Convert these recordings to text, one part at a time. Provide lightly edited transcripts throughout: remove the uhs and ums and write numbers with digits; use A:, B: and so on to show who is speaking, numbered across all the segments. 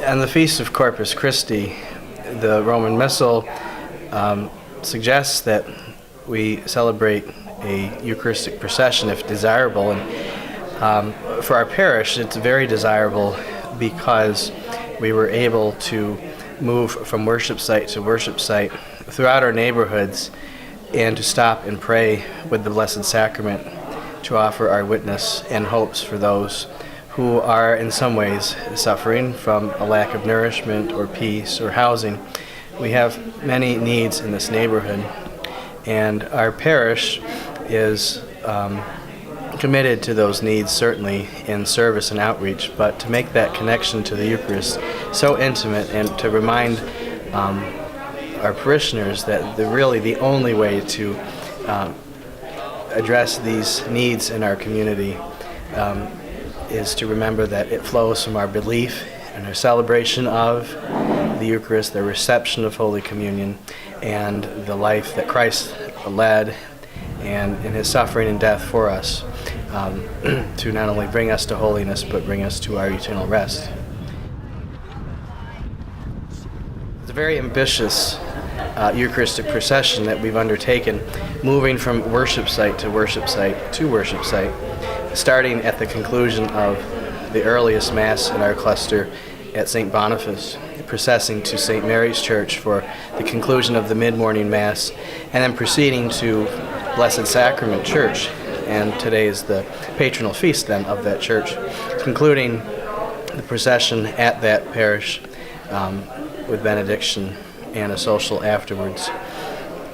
A: On the Feast of Corpus Christi, the Roman Missal suggests that we celebrate a Eucharistic procession if desirable. And for our parish, it's very desirable because we were able to move from worship site to worship site throughout our neighborhoods and to stop and pray with the Blessed Sacrament to offer our witness and hopes for those who are in some ways suffering from a lack of nourishment or peace or housing. We have many needs in this neighborhood, and our parish is committed to those needs, certainly in service and outreach, but to make that connection to the Eucharist so intimate and to remind our parishioners that really the only way to address these needs in our community is to remember that it flows from our belief and our celebration of the Eucharist, the reception of Holy Communion, and the life that Christ led and in his suffering and death for us to not only bring us to holiness but bring us to our eternal rest. It's a very ambitious Eucharistic procession that we've undertaken, moving from worship site to worship site to worship site, starting at the conclusion of the earliest Mass in our cluster at St. Boniface, processing to St. Mary's Church for the conclusion of the mid-morning Mass, and then proceeding to Blessed Sacrament Church, and today is the patronal feast then of that church, concluding the procession at that parish with benediction and a social afterwards.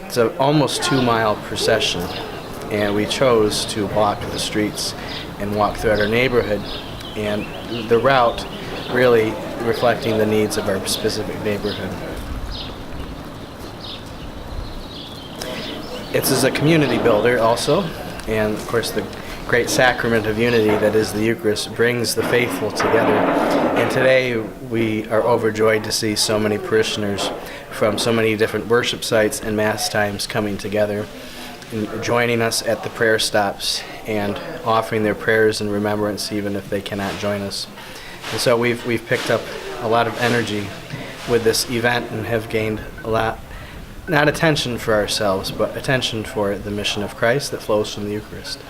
A: It's an almost 2-mile procession, and we chose to walk the streets and walk throughout our neighborhood, and the route really reflecting the needs of our specific neighborhood. It's as a community builder also, and of course the great sacrament of unity that is the Eucharist brings the faithful together. And today we are overjoyed to see so many parishioners from so many different worship sites and Mass times coming together and joining us at the prayer stops and offering their prayers and remembrance even if they cannot join us. And so we've picked up a lot of energy with this event and have gained a lot, not attention for ourselves, but attention for the mission of Christ that flows from the Eucharist.